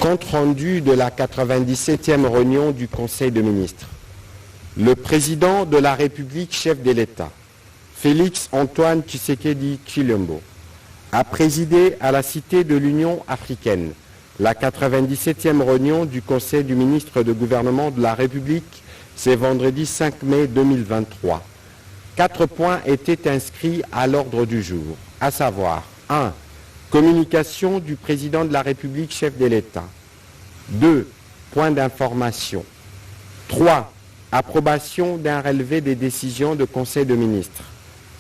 Compte rendu de la 97e réunion du Conseil des ministres. Le président de la République, chef de l'État, Félix Antoine Tshisekedi Tshilombo, a présidé à la Cité de l'Union africaine la 97e réunion du Conseil du ministre de gouvernement de la République, c'est vendredi 5 mai 2023. 4 points étaient inscrits à l'ordre du jour, à savoir 1. Communication du président de la République, chef de l'État. 2. Point d'information. 3. Approbation d'un relevé des décisions de Conseil de ministres.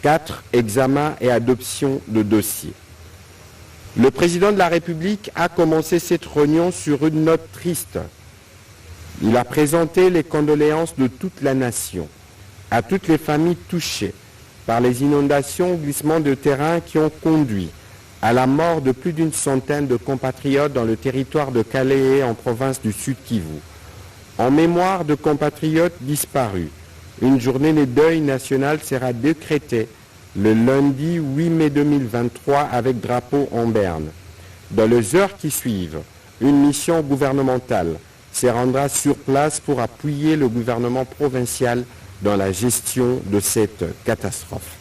4. Examen et adoption de dossiers. Le président de la République a commencé cette réunion sur une note triste. Il a présenté les condoléances de toute la nation à toutes les familles touchées par les inondations, glissements de terrain qui ont conduit à la mort de plus d'une centaine de compatriotes dans le territoire de Calais en province du Sud Kivu. En mémoire de compatriotes disparus, une journée de deuil national sera décrétée le lundi 8 mai 2023 avec drapeau en berne. Dans les heures qui suivent, une mission gouvernementale se rendra sur place pour appuyer le gouvernement provincial dans la gestion de cette catastrophe.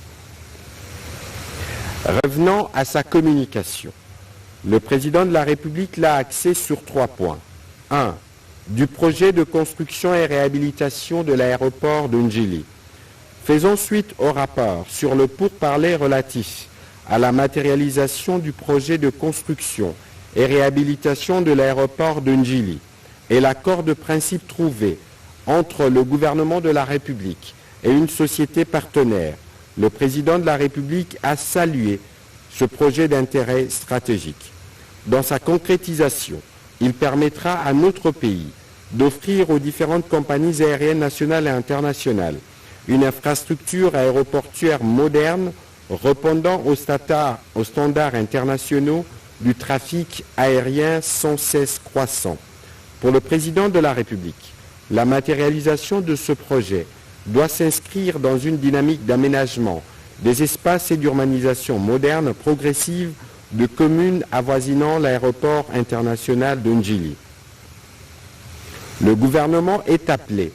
Revenant à sa communication, le président de la République l'a axé sur 3 points. 1. Du projet de construction et réhabilitation de l'aéroport de Ndjili. Faisons suite au rapport sur le pourparler relatif à la matérialisation du projet de construction et réhabilitation de l'aéroport de Ndjili et l'accord de principe trouvé entre le gouvernement de la République et une société partenaire. Le président de la République a salué ce projet d'intérêt stratégique. Dans sa concrétisation, il permettra à notre pays d'offrir aux différentes compagnies aériennes nationales et internationales une infrastructure aéroportuaire moderne répondant aux standards internationaux du trafic aérien sans cesse croissant. Pour le président de la République, la matérialisation de ce projet doit s'inscrire dans une dynamique d'aménagement des espaces et d'urbanisation moderne progressive de communes avoisinant l'aéroport international de Ndjili. Le gouvernement est appelé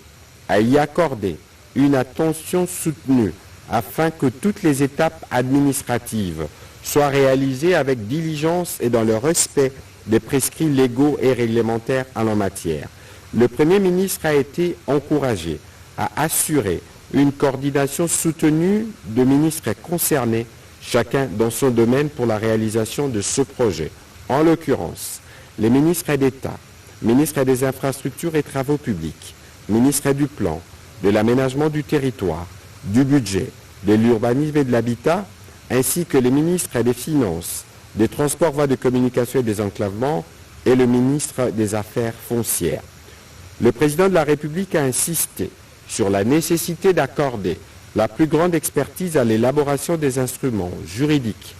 à y accorder une attention soutenue afin que toutes les étapes administratives soient réalisées avec diligence et dans le respect des prescrits légaux et réglementaires en la matière. Le Premier ministre a été encouragé à assurer une coordination soutenue de ministres concernés, chacun dans son domaine pour la réalisation de ce projet. En l'occurrence, les ministres d'État, ministres des Infrastructures et Travaux publics, ministres du Plan, de l'aménagement du territoire, du budget, de l'urbanisme et de l'habitat, ainsi que les ministres des Finances, des Transports, voies de communication et des enclavements, et le ministre des Affaires foncières. Le président de la République a insisté sur la nécessité d'accorder la plus grande expertise à l'élaboration des instruments juridiques,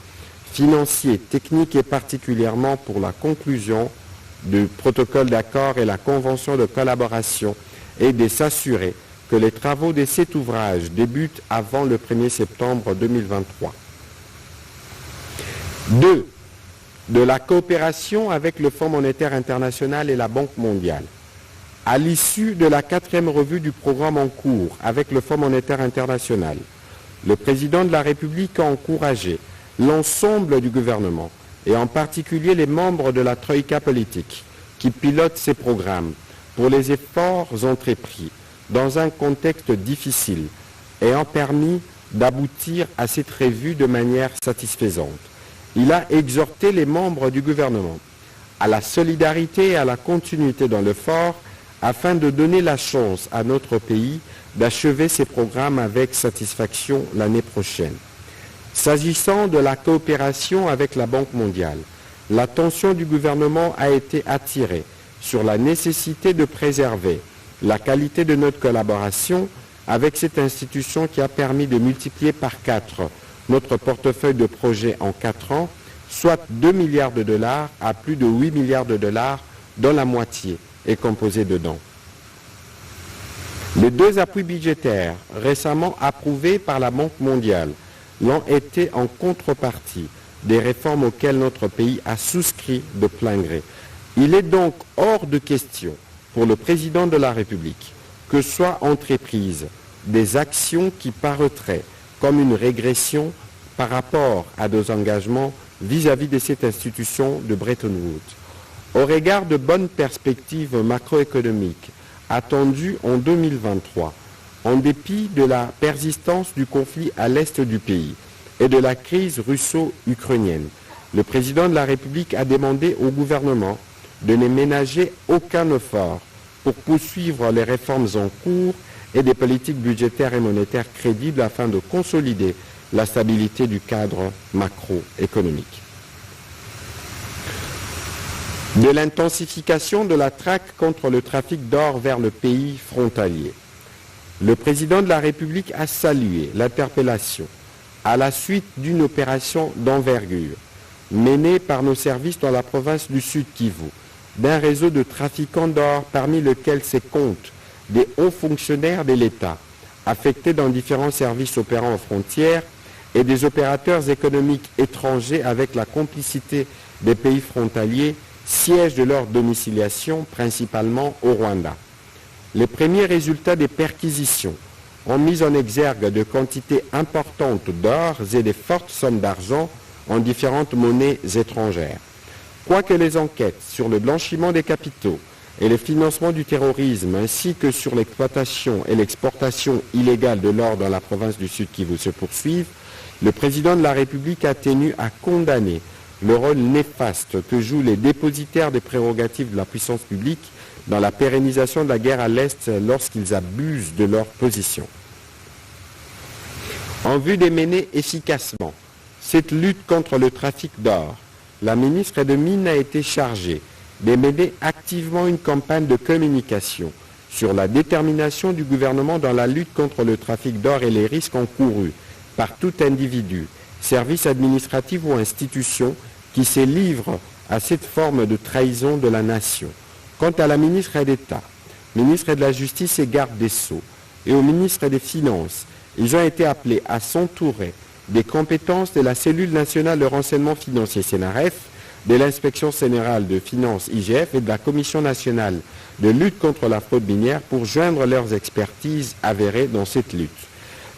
financiers, techniques et particulièrement pour la conclusion du protocole d'accord et la convention de collaboration et de s'assurer que les travaux de cet ouvrage débutent avant le 1er septembre 2023. 2. De la coopération avec le Fonds monétaire international et la Banque mondiale. À l'issue de la 4e revue du programme en cours avec le Fonds monétaire international, le président de la République a encouragé l'ensemble du gouvernement, et en particulier les membres de la Troïka politique, qui pilotent ces programmes, pour les efforts entrepris dans un contexte difficile, ayant permis d'aboutir à cette revue de manière satisfaisante. Il a exhorté les membres du gouvernement à la solidarité et à la continuité dans l'effort afin de donner la chance à notre pays d'achever ses programmes avec satisfaction l'année prochaine. S'agissant de la coopération avec la Banque mondiale, l'attention du gouvernement a été attirée sur la nécessité de préserver la qualité de notre collaboration avec cette institution qui a permis de multiplier par 4 notre portefeuille de projets en 4 ans, soit 2 milliards de dollars à plus de 8 milliards de dollars, dont la moitié est composée de dons. Les 2 appuis budgétaires récemment approuvés par la Banque mondiale l'ont été en contrepartie des réformes auxquelles notre pays a souscrit de plein gré. Il est donc hors de question pour le président de la République que soient entreprises des actions qui paraîtraient comme une régression par rapport à nos engagements vis-à-vis de cette institution de Bretton Woods. Au regard de bonnes perspectives macroéconomiques attendues en 2023, en dépit de la persistance du conflit à l'est du pays et de la crise russo-ukrainienne, le président de la République a demandé au gouvernement de ne ménager aucun effort pour poursuivre les réformes en cours et des politiques budgétaires et monétaires crédibles afin de consolider la stabilité du cadre macroéconomique. De l'intensification de la traque contre le trafic d'or vers le pays frontalier. Le président de la République a salué l'interpellation à la suite d'une opération d'envergure menée par nos services dans la province du Sud Kivu d'un réseau de trafiquants d'or parmi lesquels se comptent des hauts fonctionnaires de l'État affectés dans différents services opérant aux frontières et des opérateurs économiques étrangers avec la complicité des pays frontaliers, siège de leur domiciliation principalement au Rwanda. Les premiers résultats des perquisitions ont mis en exergue de quantités importantes d'or et de fortes sommes d'argent en différentes monnaies étrangères. Quoique les enquêtes sur le blanchiment des capitaux et le financement du terrorisme ainsi que sur l'exploitation et l'exportation illégale de l'or dans la province du Sud Kivu se poursuivent, le président de la République a tenu à condamner le rôle néfaste que jouent les dépositaires des prérogatives de la puissance publique dans la pérennisation de la guerre à l'Est lorsqu'ils abusent de leur position. En vue de mener efficacement cette lutte contre le trafic d'or, la ministre des Mines a été chargée de mener activement une campagne de communication sur la détermination du gouvernement dans la lutte contre le trafic d'or et les risques encourus par tout individu, service administratif ou institution qui se livre à cette forme de trahison de la nation. Quant à la ministre d'État, ministre de la Justice et garde des Sceaux, et au ministre des Finances, ils ont été appelés à s'entourer des compétences de la cellule nationale de renseignement financier CNRF, de l'inspection générale de finances IGF et de la Commission nationale de lutte contre la fraude minière pour joindre leurs expertises avérées dans cette lutte.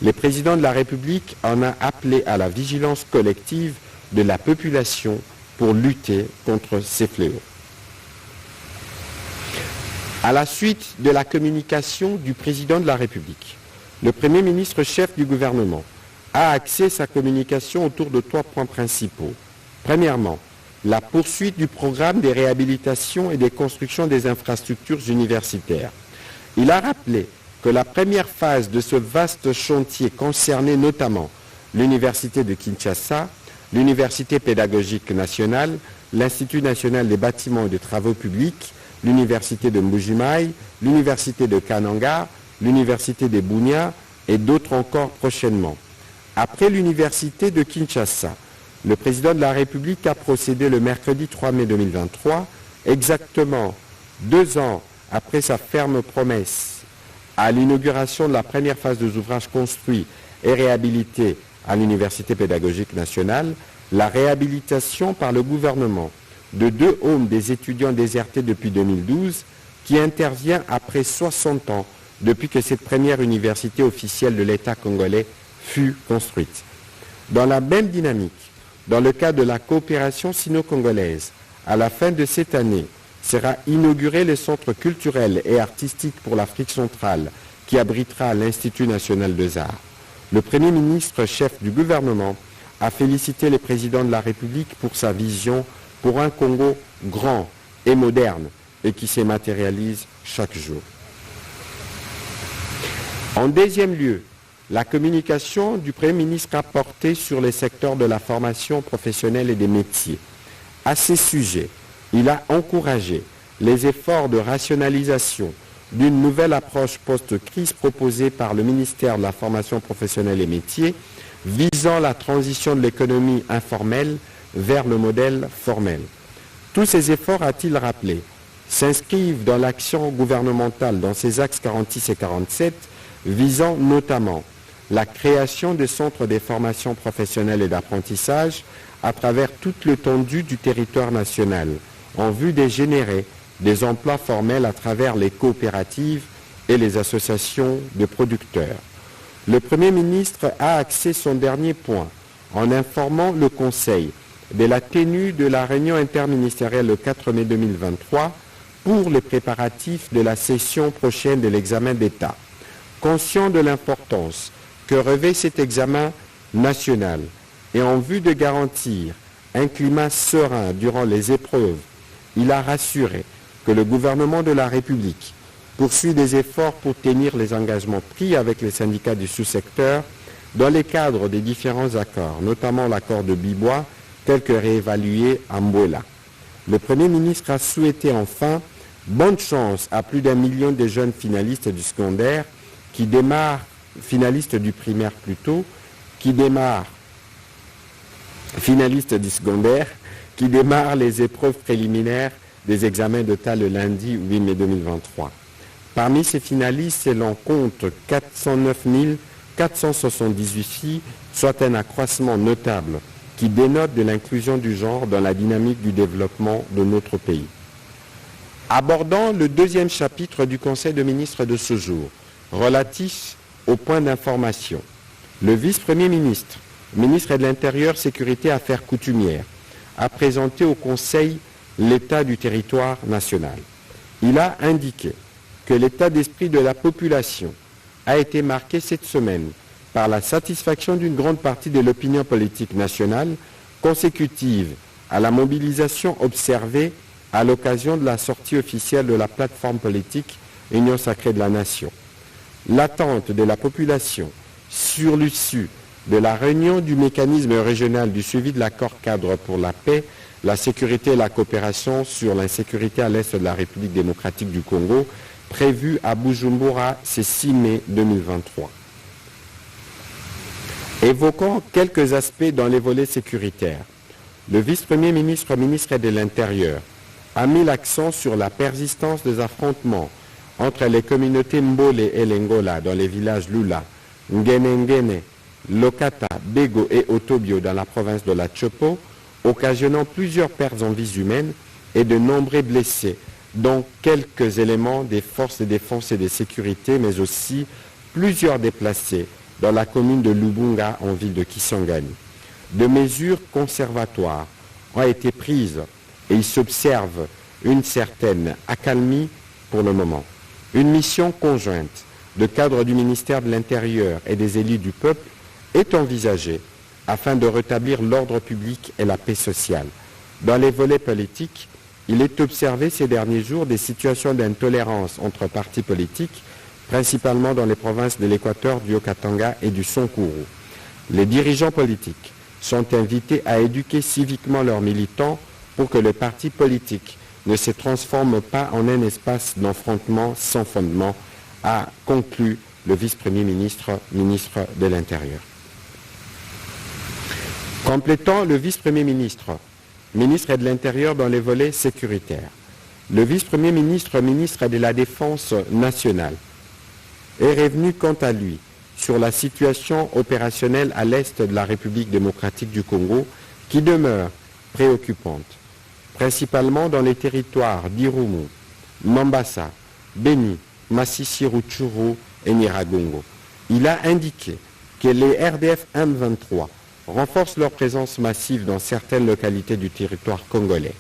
Le président de la République en a appelé à la vigilance collective de la population pour lutter contre ces fléaux. À la suite de la communication du président de la République, le Premier ministre chef du gouvernement a axé sa communication autour de 3 points principaux. Premièrement, la poursuite du programme des réhabilitations et des constructions des infrastructures universitaires. Il a rappelé que la première phase de ce vaste chantier concernait notamment l'Université de Kinshasa, l'Université pédagogique nationale, l'Institut national des bâtiments et des travaux publics, l'Université de Mbuji-Mayi, l'Université de Kananga, l'Université de Bunia et d'autres encore prochainement. Après l'Université de Kinshasa, le président de la République a procédé le mercredi 3 mai 2023, exactement 2 ans après sa ferme promesse, à l'inauguration de la première phase des ouvrages construits et réhabilités à l'Université pédagogique nationale, la réhabilitation par le gouvernement de 2 homes des étudiants désertés depuis 2012, qui intervient après 60 ans depuis que cette première université officielle de l'État congolais fut construite. Dans la même dynamique, dans le cadre de la coopération sino-congolaise, à la fin de cette année, sera inauguré le centre culturel et artistique pour l'Afrique centrale qui abritera l'Institut national des arts. Le Premier ministre chef du gouvernement a félicité le président de la République pour sa vision pour un Congo grand et moderne et qui se matérialise chaque jour. En deuxième lieu, la communication du Premier ministre a porté sur les secteurs de la formation professionnelle et des métiers. À ce sujet, il a encouragé les efforts de rationalisation d'une nouvelle approche post-crise proposée par le ministère de la formation professionnelle et métiers visant la transition de l'économie informelle vers le modèle formel. Tous ces efforts, a-t-il rappelé, s'inscrivent dans l'action gouvernementale dans ses axes 46 et 47, visant notamment la création des centres de formation professionnelle et d'apprentissage à travers toute l'étendue du territoire national, en vue de générer des emplois formels à travers les coopératives et les associations de producteurs. Le Premier ministre a axé son dernier point en informant le Conseil de la tenue de la réunion interministérielle le 4 mai 2023 pour les préparatifs de la session prochaine de l'examen d'État. Conscient de l'importance que revêt cet examen national et en vue de garantir un climat serein durant les épreuves, il a rassuré que le gouvernement de la République poursuit des efforts pour tenir les engagements pris avec les syndicats du sous-secteur dans les cadres des différents accords, notamment l'accord de Bibois, tel que réévalué à Mbola. Le Premier ministre a souhaité enfin bonne chance à plus d'1 million de jeunes finalistes du secondaire qui démarrent, finalistes du primaire plutôt, finalistes du secondaire, qui démarrent les épreuves préliminaires des examens d'État le lundi 8 mai 2023. Parmi ces finalistes, l'on compte 409 478 filles, soit un accroissement notable qui dénote de l'inclusion du genre dans la dynamique du développement de notre pays. Abordant le deuxième chapitre du Conseil de ministres de ce jour, relatif au point d'information, le vice-premier ministre, ministre de l'Intérieur, Sécurité et Affaires coutumières, a présenté au Conseil l'état du territoire national. Il a indiqué que l'état d'esprit de la population a été marqué cette semaine par la satisfaction d'une grande partie de l'opinion politique nationale consécutive à la mobilisation observée à l'occasion de la sortie officielle de la plateforme politique Union sacrée de la Nation. L'attente de la population sur l'issue de la réunion du mécanisme régional du suivi de l'accord cadre pour la paix, la sécurité et la coopération sur l'insécurité à l'est de la République démocratique du Congo, prévue à Bujumbura ce 6 mai 2023. Évoquant quelques aspects dans les volets sécuritaires, le vice-premier ministre, ministre de l'Intérieur, a mis l'accent sur la persistance des affrontements entre les communautés Mbole et Lengola dans les villages Lula, Ngene, Lokata, Bego et Otobio dans la province de la Chopo, occasionnant plusieurs pertes en vies humaines et de nombreux blessés, dont quelques éléments des forces de défense et de sécurité, mais aussi plusieurs déplacés dans la commune de Lubunga en ville de Kisangani. De mesures conservatoires ont été prises et il s'observe une certaine accalmie pour le moment. Une mission conjointe de cadre du ministère de l'Intérieur et des élus du peuple est envisagée afin de rétablir l'ordre public et la paix sociale. Dans les volets politiques, il est observé ces derniers jours des situations d'intolérance entre partis politiques, principalement dans les provinces de l'Équateur, du Haut-Katanga et du Sankuru. Les dirigeants politiques sont invités à éduquer civiquement leurs militants pour que le parti politique ne se transforme pas en un espace d'affrontement sans fondement, a conclu le vice-premier ministre, ministre de l'Intérieur. Complétant le vice-premier ministre, ministre de l'Intérieur dans les volets sécuritaires, le vice-premier ministre, ministre de la Défense nationale, est revenu quant à lui sur la situation opérationnelle à l'est de la République démocratique du Congo qui demeure préoccupante, principalement dans les territoires d'Irumu, Mambasa, Beni, Masisi Rutshuru et Nyiragongo. Il a indiqué que les RDF M23 renforcent leur présence massive dans certaines localités du territoire congolais.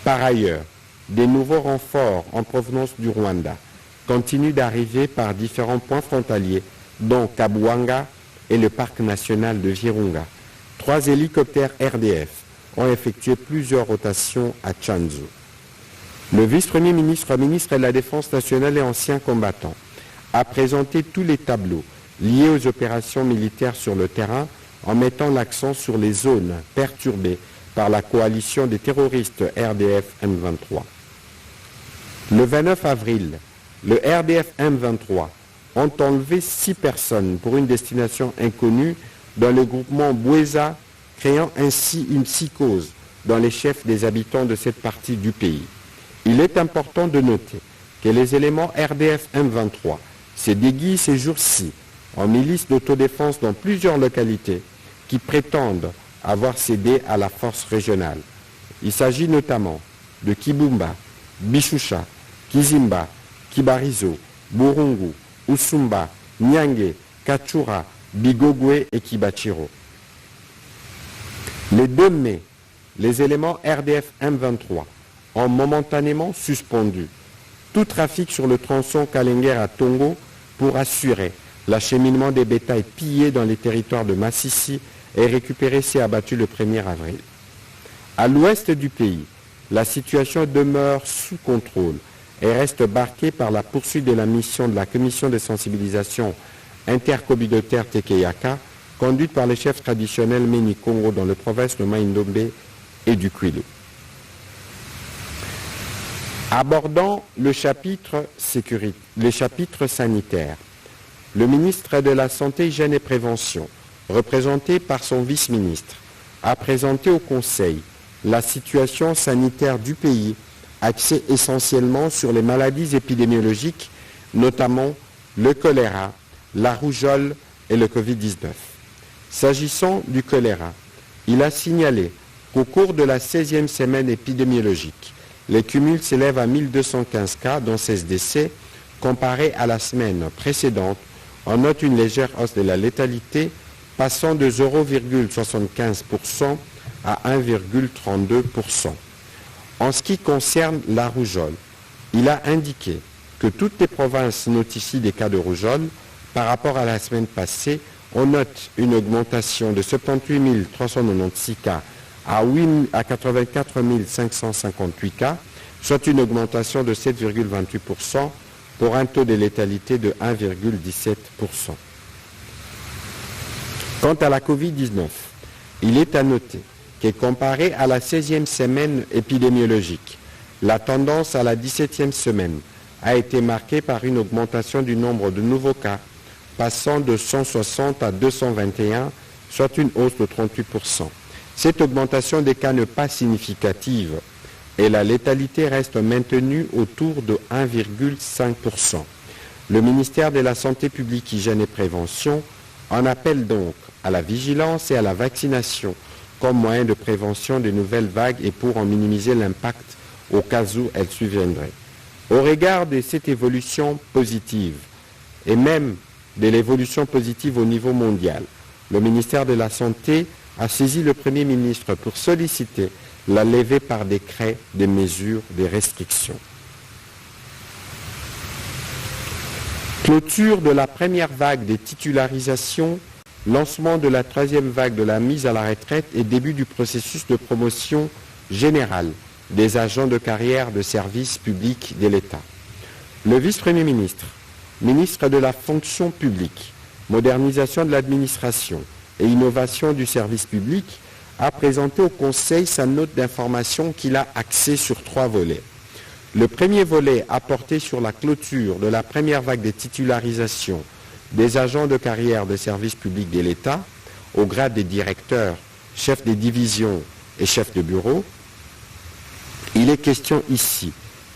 Par ailleurs, des nouveaux renforts en provenance du Rwanda continuent d'arriver par différents points frontaliers, dont Kabwanga et le parc national de Virunga. 3 hélicoptères RDF ont effectué plusieurs rotations à Tchanzu. Le vice-premier ministre, ministre de la Défense nationale et ancien combattant, a présenté tous les tableaux liés aux opérations militaires sur le terrain en mettant l'accent sur les zones perturbées par la coalition des terroristes RDF M23. Le 29 avril, le RDF M23 ont enlevé 6 personnes pour une destination inconnue dans le groupement Boueza, créant ainsi une psychose dans les chefs des habitants de cette partie du pays. Il est important de noter que les éléments RDF M23 se déguisent ces jours-ci en milices d'autodéfense dans plusieurs localités qui prétendent avoir cédé à la force régionale. Il s'agit notamment de Kibumba, Bishusha, Kizimba, Kibarizo, Burungu, Usumba, Nyange, Kachura, Bigogwe et Kibachiro. Le 2 mai, les éléments RDF M23 ont momentanément suspendu tout trafic sur le tronçon Kalenguer à Tongo pour assurer l'acheminement des bétails pillés dans les territoires de Massissi et récupérés si abattus le 1er avril. À l'ouest du pays, la situation demeure sous contrôle et reste marquée par la poursuite de la mission de la commission de sensibilisation intercommunautaire Tekeyaka, conduite par les chefs traditionnels Méni Congo dans le province de Maïndombe et du Kwilu. Abordant le chapitre sanitaire, le ministre de la Santé, Hygiène et Prévention, représenté par son vice-ministre, a présenté au Conseil la situation sanitaire du pays, axée essentiellement sur les maladies épidémiologiques, notamment le choléra, la rougeole et le Covid-19. S'agissant du choléra, il a signalé qu'au cours de la 16e semaine épidémiologique, les cumuls s'élèvent à 1215 cas, dont 16 décès, comparé à la semaine précédente. On note une légère hausse de la létalité, passant de 0,75% à 1,32%. En ce qui concerne la rougeole, il a indiqué que toutes les provinces notifient des cas de rougeole. Par rapport à la semaine passée, on note une augmentation de 78 396 cas à 84 558 cas, soit une augmentation de 7,28% pour un taux de létalité de 1,17%. Quant à la Covid-19, il est à noter que comparé à la 16e semaine épidémiologique, la tendance à la 17e semaine a été marquée par une augmentation du nombre de nouveaux cas, passant de 160 à 221, soit une hausse de 38%. Cette augmentation des cas n'est pas significative et la létalité reste maintenue autour de 1,5%. Le ministère de la Santé publique, Hygiène et Prévention en appelle donc à la vigilance et à la vaccination comme moyen de prévention des nouvelles vagues et pour en minimiser l'impact au cas où elles surviendraient. Au regard de cette évolution positive et même de l'évolution positive au niveau mondial, le ministère de la Santé a saisi le Premier ministre pour solliciter la levée par décret des mesures de restriction. Clôture de la première vague des titularisations, lancement de la troisième vague de la mise à la retraite et début du processus de promotion générale des agents de carrière de service public de l'État. Le vice-premier ministre, ministre de la fonction publique, modernisation de l'administration et innovation du service public, a présenté au Conseil sa note d'information qu'il a axée sur 3 volets. Le premier volet a porté sur la clôture de la première vague de titularisation des agents de carrière de service public de l'État au grade des directeurs, chefs des divisions et chefs de bureau. Il est question ici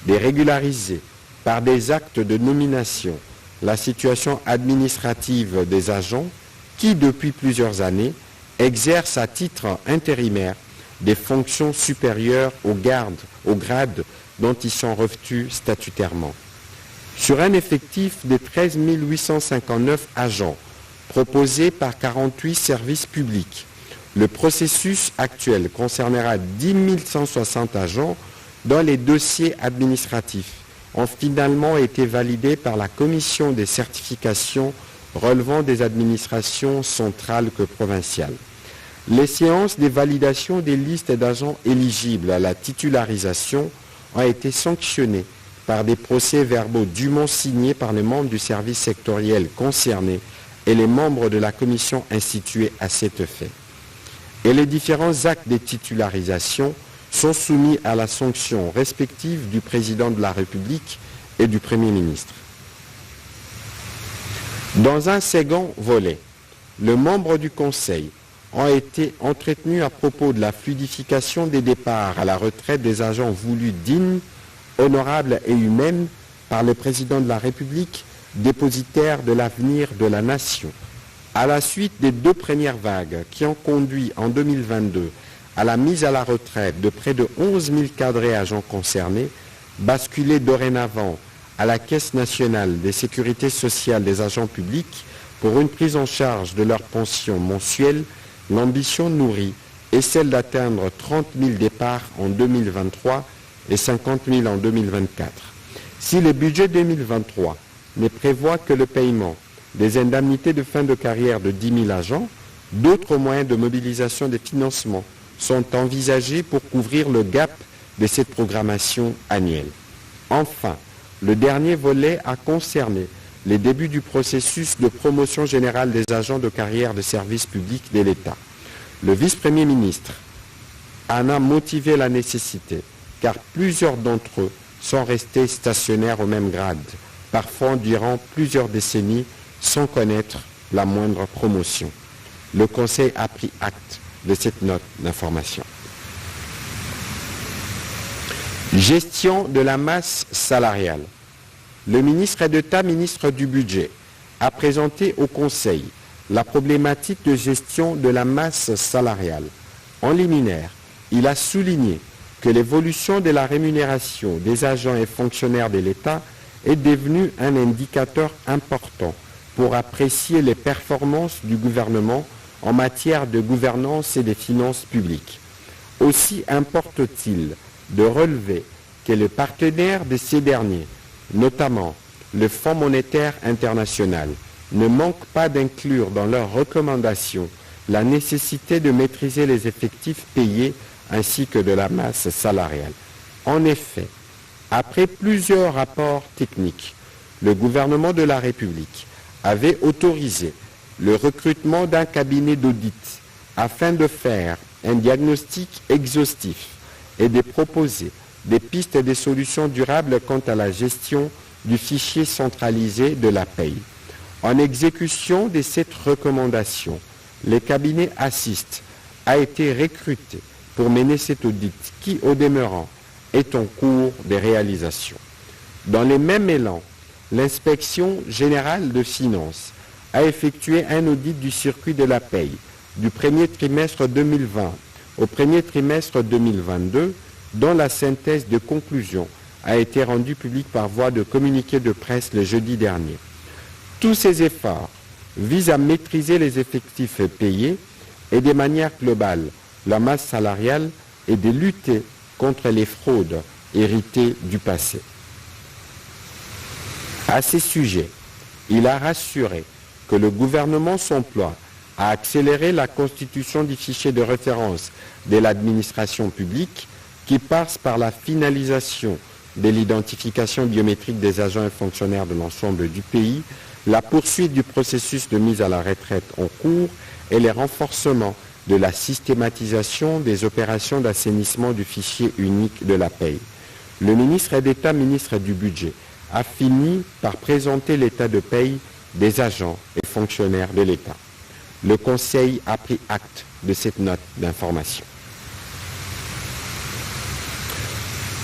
de régulariser par des actes de nomination la situation administrative des agents qui, depuis plusieurs années, exercent à titre intérimaire des fonctions supérieures au grade dont ils sont revêtus statutairement. Sur un effectif de 13 859 agents proposés par 48 services publics, le processus actuel concernera 10 160 agents dont les dossiers administratifs ont finalement été validés par la commission des certifications relevant des administrations centrales que provinciales. Les séances de validation des listes d'agents éligibles à la titularisation ont été sanctionnées par des procès-verbaux dûment signés par les membres du service sectoriel concerné et les membres de la commission instituée à cet effet. Et les différents actes de titularisation sont soumis à la sanction respective du président de la République et du Premier ministre. Dans un second volet, les membres du Conseil ont été entretenus à propos de la fluidification des départs à la retraite des agents voulus dignes, honorables et humaines par le président de la République, dépositaire de l'avenir de la nation. À la suite des 2 premières vagues qui ont conduit en 2022 à la mise à la retraite de près de 11 000 cadres et agents concernés, basculés dorénavant à la Caisse nationale des sécurités sociales des agents publics pour une prise en charge de leurs pensions mensuelles, l'ambition nourrie est celle d'atteindre 30 000 départs en 2023 et 50 000 en 2024. Si le budget 2023 ne prévoit que le paiement des indemnités de fin de carrière de 10 000 agents, d'autres moyens de mobilisation des financements sont envisagés pour couvrir le gap de cette programmation annuelle. Enfin, le dernier volet a concerné les débuts du processus de promotion générale des agents de carrière de service public de l'État. Le vice-premier ministre en a motivé la nécessité, car plusieurs d'entre eux sont restés stationnaires au même grade, parfois durant plusieurs décennies, sans connaître la moindre promotion. Le Conseil a pris acte de cette note d'information. Gestion de la masse salariale. Le ministre d'État, ministre du Budget, a présenté au Conseil la problématique de gestion de la masse salariale. En liminaire, il a souligné que l'évolution de la rémunération des agents et fonctionnaires de l'État est devenue un indicateur important pour apprécier les performances du gouvernement en matière de gouvernance et des finances publiques. Aussi importe-t-il de relever que les partenaires de ces derniers, notamment le Fonds monétaire international, ne manquent pas d'inclure dans leurs recommandations la nécessité de maîtriser les effectifs payés ainsi que de la masse salariale. En effet, après plusieurs rapports techniques, le gouvernement de la République avait autorisé le recrutement d'un cabinet d'audit afin de faire un diagnostic exhaustif et de proposer des pistes et des solutions durables quant à la gestion du fichier centralisé de la paye. En exécution de cette recommandation, le cabinet Assist a été recruté pour mener cet audit qui, au demeurant, est en cours de réalisation. Dans le même élan, l'inspection générale de finances a effectué un audit du circuit de la paye du premier trimestre 2020 au premier trimestre 2022, dont la synthèse de conclusion a été rendue publique par voie de communiqué de presse le jeudi dernier. Tous ces efforts visent à maîtriser les effectifs payés et de manière globale la masse salariale et de lutter contre les fraudes héritées du passé. À ces sujets, il a rassuré que le gouvernement s'emploie à accélérer la constitution du fichier de référence de l'administration publique qui passe par la finalisation de l'identification biométrique des agents et fonctionnaires de l'ensemble du pays, la poursuite du processus de mise à la retraite en cours et le renforcement de la systématisation des opérations d'assainissement du fichier unique de la paye. Le ministre d'État, ministre du Budget, a fini par présenter l'état de paye des agents et fonctionnaires de l'État. Le Conseil a pris acte de cette note d'information.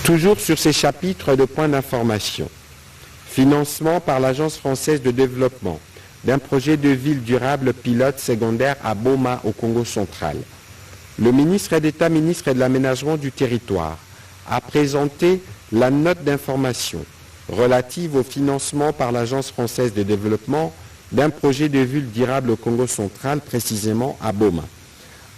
Toujours sur ces chapitres de points d'information, financement par l'Agence française de développement d'un projet de ville durable pilote secondaire à Boma au Congo central. Le ministre d'État, ministre de l'Aménagement du territoire, a présenté la note d'information relative au financement par l'Agence française de développement d'un projet de ville durable au Congo central, précisément à Boma.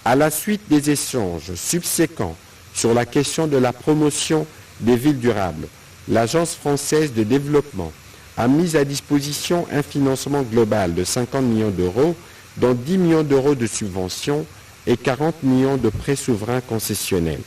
À la suite des échanges subséquents sur la question de la promotion des villes durables, l'Agence française de développement a mis à disposition un financement global de 50 millions d'euros, dont 10 millions d'euros de subventions et 40 millions de prêts souverains concessionnels.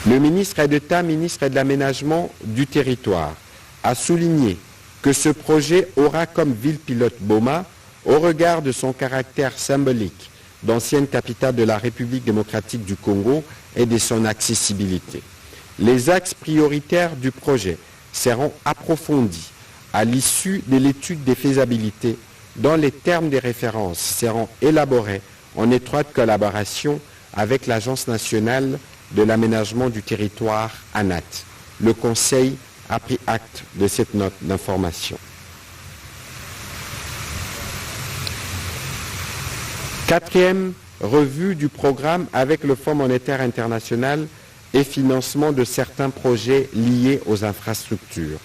Le ministre d'État, ministre de l'Aménagement du territoire, a souligné que ce projet aura comme ville pilote Boma, au regard de son caractère symbolique d'ancienne capitale de la République démocratique du Congo et de son accessibilité. Les axes prioritaires du projet seront approfondis à l'issue de l'étude des faisabilités dont les termes de référence seront élaborés en étroite collaboration avec l'Agence nationale de l'aménagement du territoire ANAT. Le Conseil a pris acte de cette note d'information. Quatrième revue du programme avec le Fonds monétaire international et financement de certains projets liés aux infrastructures.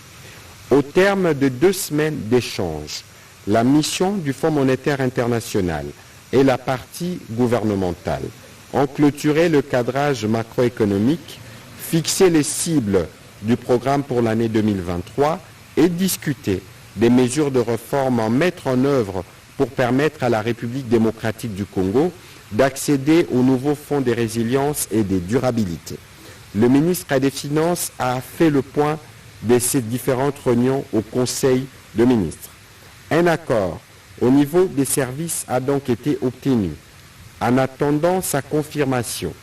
Au terme de 2 semaines d'échanges, la mission du Fonds monétaire international et la partie gouvernementale ont clôturé le cadrage macroéconomique, fixé les cibles du programme pour l'année 2023 et discuté des mesures de réforme à mettre en œuvre pour permettre à la République démocratique du Congo d'accéder au nouveau fonds de résilience et de durabilité. Le ministre des Finances a fait le point de ces différentes réunions au Conseil de ministres. Un accord au niveau des services a donc été obtenu. En attendant sa confirmation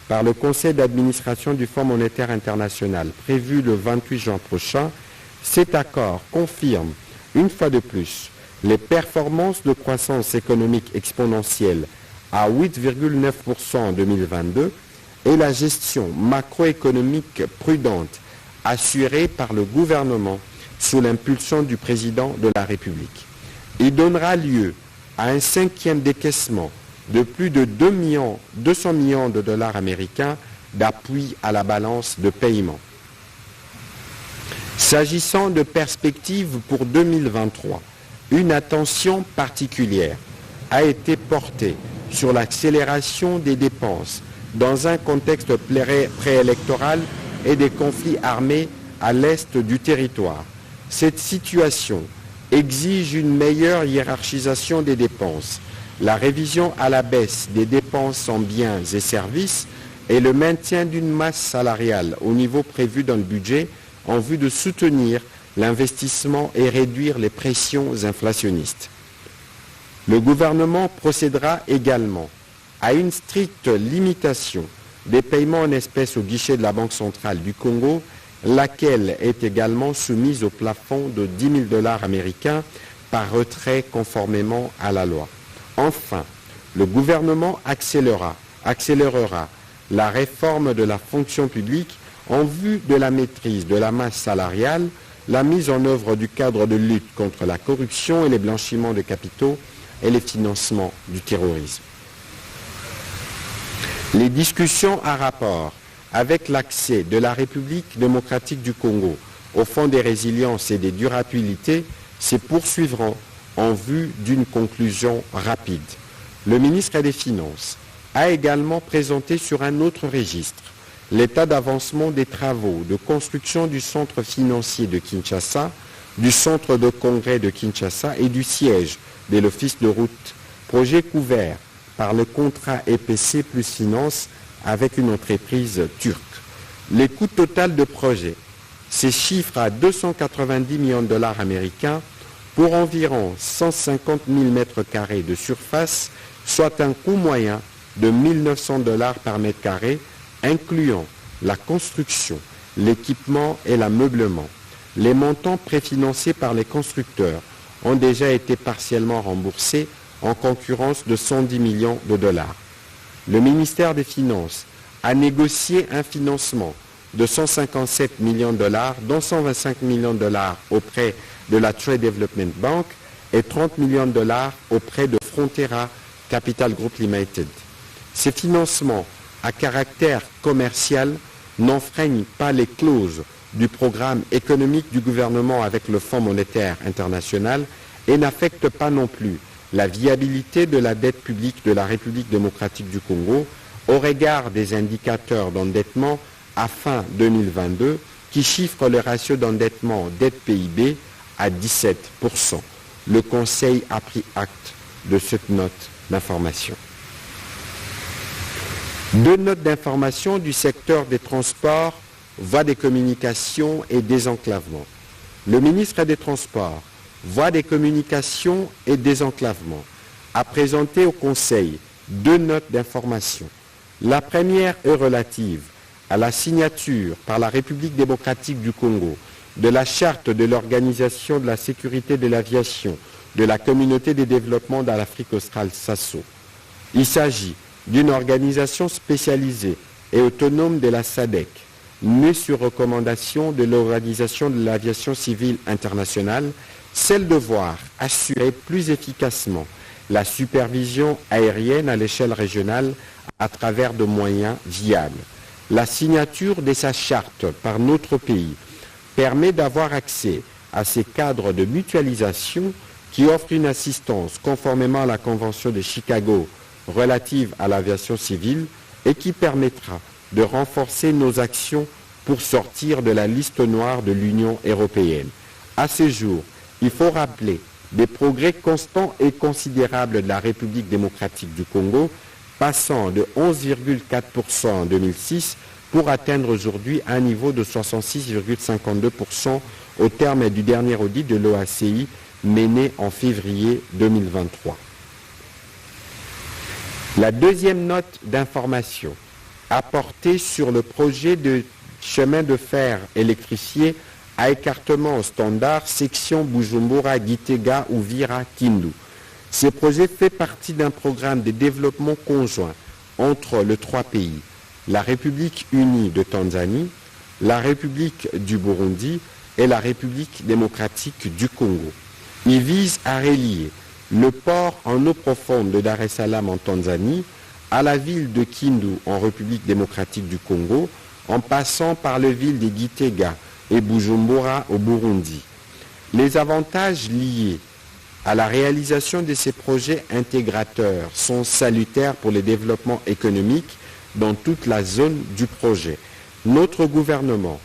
par le Conseil d'administration du Fonds monétaire international prévu le 28 juin prochain, cet accord confirme une fois de plus les performances de croissance économique exponentielle à 8,9% en 2022 et la gestion macroéconomique prudente assurée par le gouvernement sous l'impulsion du président de la République. Il donnera lieu à un 5e décaissement de plus de 200 millions de dollars américains d'appui à la balance de paiement. S'agissant de perspectives pour 2023, une attention particulière a été portée sur l'accélération des dépenses dans un contexte préélectoral et des conflits armés à l'est du territoire. Cette situation exige une meilleure hiérarchisation des dépenses, la révision à la baisse des dépenses en biens et services et le maintien d'une masse salariale au niveau prévu dans le budget en vue de soutenir l'investissement et réduire les pressions inflationnistes. Le gouvernement procédera également à une stricte limitation des paiements en espèces au guichet de la Banque centrale du Congo, laquelle est également soumise au plafond de 10 000 dollars américains par retrait conformément à la loi. Enfin, le gouvernement accélérera la réforme de la fonction publique en vue de la maîtrise de la masse salariale, la mise en œuvre du cadre de lutte contre la corruption et les blanchiments de capitaux et les financements du terrorisme. Les discussions à rapport avec l'accès de la République démocratique du Congo au Fonds des résiliences et des durabilités se poursuivront en vue d'une conclusion rapide. Le ministre des Finances a également présenté sur un autre registre l'état d'avancement des travaux de construction du centre financier de Kinshasa, du centre de congrès de Kinshasa et du siège de l'Office de route, projet couvert par le contrat EPC plus finance avec une entreprise turque. Les coûts total de projet se chiffrent à 290 millions de dollars américains pour environ 150 000 mètres carrés de surface, soit un coût moyen de 1 900 dollars par mètre carré, incluant la construction, l'équipement et l'ameublement. Les montants préfinancés par les constructeurs ont déjà été partiellement remboursés en concurrence de 110 millions de dollars. Le ministère des Finances a négocié un financement de 157 millions de dollars, dont 125 millions de dollars auprès de la Trade Development Bank et 30 millions de dollars auprès de Frontera Capital Group Limited. Ces financements à caractère commercial n'enfreignent pas les clauses du programme économique du gouvernement avec le Fonds monétaire international et n'affectent pas non plus la viabilité de la dette publique de la République démocratique du Congo au regard des indicateurs d'endettement à fin 2022 qui chiffrent le ratio d'endettement dette PIB à 17%. Le Conseil a pris acte de cette note d'information. 2 notes d'information du secteur des transports, voies des communications et désenclavement. Le ministre des Transports, voies des communications et désenclavement, a présenté au Conseil 2 notes d'information. La première est relative à la signature par la République démocratique du Congo de la charte de l'Organisation de la sécurité de l'aviation de la Communauté de développement de l'Afrique australe SASO. Il s'agit d'une organisation spécialisée et autonome de la SADC, née sur recommandation de l'Organisation de l'aviation civile internationale, celle de voir assurer plus efficacement la supervision aérienne à l'échelle régionale à travers de moyens viables. La signature de sa charte par notre pays permet d'avoir accès à ces cadres de mutualisation qui offrent une assistance conformément à la Convention de Chicago relative à l'aviation civile et qui permettra de renforcer nos actions pour sortir de la liste noire de l'Union européenne. À ce jour, il faut rappeler des progrès constants et considérables de la République démocratique du Congo, passant de 11,4% en 2006 pour atteindre aujourd'hui un niveau de 66,52% au terme du dernier audit de l'OACI mené en février 2023. La deuxième note d'information a porté sur le projet de chemin de fer électrifié à écartement standard section Bujumbura-Gitega-Uvira-Kindu. Ce projet fait partie d'un programme de développement conjoint entre les trois pays, la République unie de Tanzanie, la République du Burundi et la République démocratique du Congo. Il vise à relier le port en eau profonde de Dar es Salaam en Tanzanie à la ville de Kindu en République démocratique du Congo, en passant par les villes de Gitega et Bujumbura au Burundi. Les avantages liés à la réalisation de ces projets intégrateurs sont salutaires pour le développement économique dans toute la zone du projet. Notre gouvernement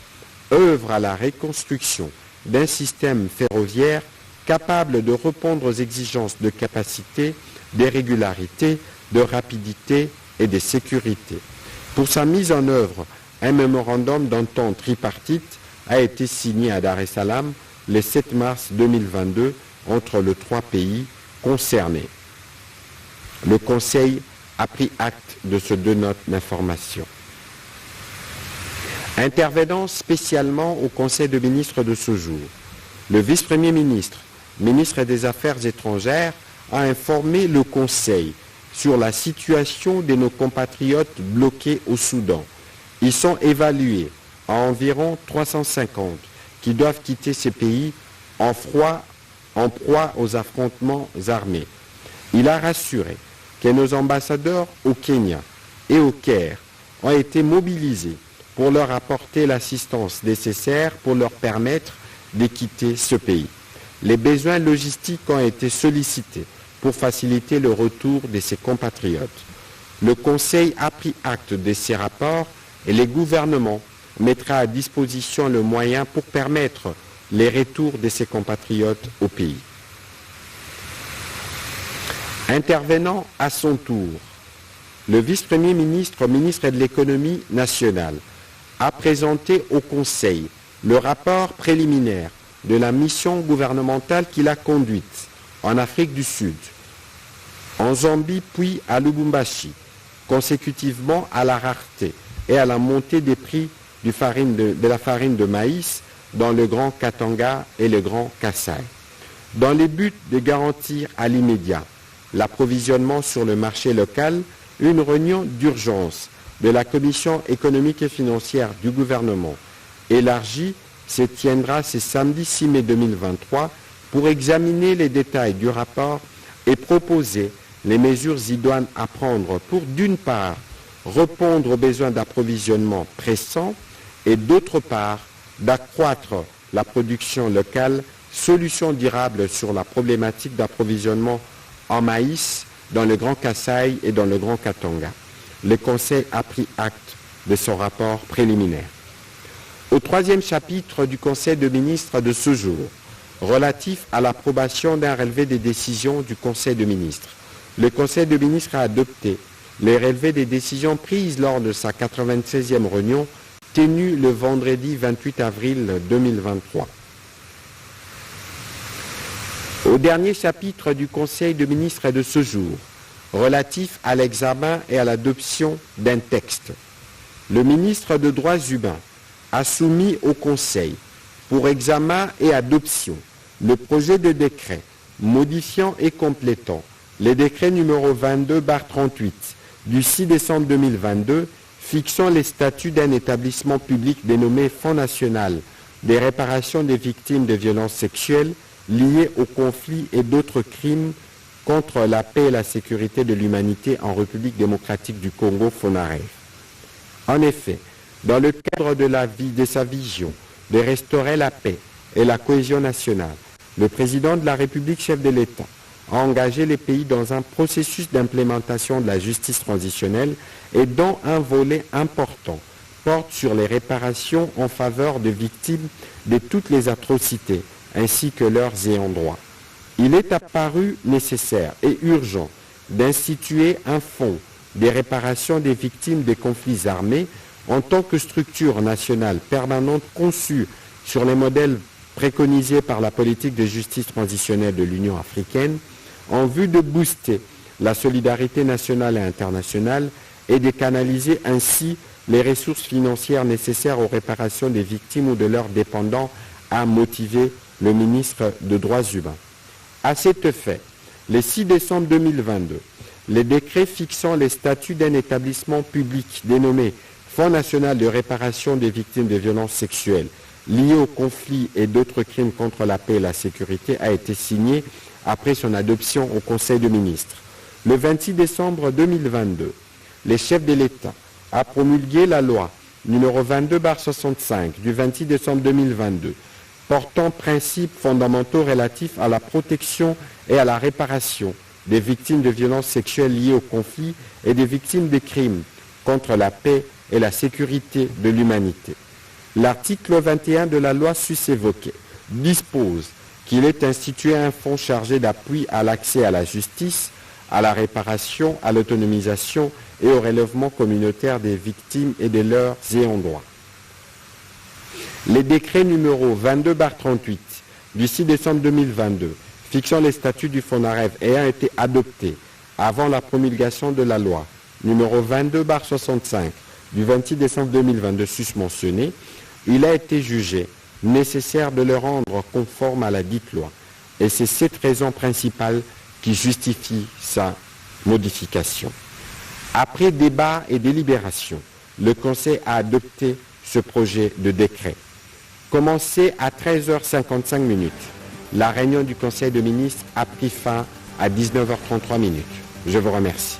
œuvre à la reconstruction d'un système ferroviaire capable de répondre aux exigences de capacité, de régularité, de rapidité et de sécurité. Pour sa mise en œuvre, un mémorandum d'entente tripartite a été signé à Dar es Salaam le 7 mars 2022 entre les trois pays concernés. Le Conseil a pris acte de ces deux notes d'information. Intervenant spécialement au Conseil de ministres de ce jour, le vice-premier ministre, ministre des Affaires étrangères, a informé le Conseil sur la situation de nos compatriotes bloqués au Soudan. Ils sont évalués à environ 350 qui doivent quitter ces pays en proie aux affrontements armés. Il a rassuré que nos ambassadeurs au Kenya et au Caire ont été mobilisés pour leur apporter l'assistance nécessaire pour leur permettre de quitter ce pays. Les besoins logistiques ont été sollicités pour faciliter le retour de ses compatriotes. Le Conseil a pris acte de ces rapports et le gouvernement mettra à disposition le moyen pour permettre les retours de ses compatriotes au pays. Intervenant à son tour, le vice-premier ministre, ministre de l'économie nationale, a présenté au Conseil le rapport préliminaire de la mission gouvernementale qu'il a conduite en Afrique du Sud, en Zambie puis à Lubumbashi, consécutivement à la rareté et à la montée des prix de la farine de maïs dans le Grand Katanga et le Grand Kasaï. Dans le but de garantir à l'immédiat l'approvisionnement sur le marché local, une réunion d'urgence de la Commission économique et financière du gouvernement élargie se tiendra ce samedi 6 mai 2023 pour examiner les détails du rapport et proposer les mesures idoines à prendre pour, d'une part, répondre aux besoins d'approvisionnement pressants et, d'autre part, d'accroître la production locale, solution durable sur la problématique d'approvisionnement en maïs dans le Grand Kasaï et dans le Grand Katanga. Le Conseil a pris acte de son rapport préliminaire. Au troisième chapitre du Conseil de ministres de ce jour, relatif à l'approbation d'un relevé des décisions du Conseil de ministres, le Conseil de ministres a adopté les relevés des décisions prises lors de sa 96e réunion tenue le vendredi 28 avril 2023. Au dernier chapitre du Conseil de ministres de ce jour, relatif à l'examen et à l'adoption d'un texte, le ministre des Droits humains a soumis au Conseil pour examen et adoption le projet de décret modifiant et complétant le décret numéro 22/38 du 6 décembre 2022 fixant les statuts d'un établissement public dénommé Fonds national des réparations des victimes de violences sexuelles liées aux conflits et d'autres crimes contre la paix et la sécurité de l'humanité en République démocratique du Congo, FONAREV. En effet, dans le cadre de sa vision de restaurer la paix et la cohésion nationale, le président de la République, chef de l'État, a engagé les pays dans un processus d'implémentation de la justice transitionnelle et dont un volet important porte sur les réparations en faveur des victimes de toutes les atrocités ainsi que leurs ayants droit. Il est apparu nécessaire et urgent d'instituer un fonds des réparations des victimes des conflits armés en tant que structure nationale permanente conçue sur les modèles préconisés par la politique de justice transitionnelle de l'Union africaine en vue de booster la solidarité nationale et internationale et de canaliser ainsi les ressources financières nécessaires aux réparations des victimes ou de leurs dépendants, a motivé le ministre des Droits humains. À cet effet, le 6 décembre 2022, les décrets fixant les statuts d'un établissement public dénommé Fonds national de réparation des victimes de violences sexuelles liées aux conflits et d'autres crimes contre la paix et la sécurité a été signé après son adoption au Conseil des ministres. Le 26 décembre 2022, les chefs de l'État a promulgué la loi numéro 22/65 du 26 décembre 2022 portant principes fondamentaux relatifs à la protection et à la réparation des victimes de violences sexuelles liées au conflit et des victimes de crimes contre la paix et la sécurité de l'humanité. L'article 21 de la loi sus-évoquée dispose qu'il est institué un fonds chargé d'appui à l'accès à la justice, à la réparation, à l'autonomisation et au relèvement communautaire des victimes et de leurs ayants droit. Les décrets numéro 22/38 du 6 décembre 2022 fixant les statuts du FONAREV ayant été adoptés avant la promulgation de la loi numéro 22/65 du 26 décembre 2022 susmentionné, il a été jugé nécessaire de le rendre conforme à la dite loi. Et c'est cette raison principale qui justifie sa modification. Après débat et délibération, le Conseil a adopté ce projet de décret. Commencé à 13h55, la réunion du Conseil des ministres a pris fin à 19h33. Je vous remercie.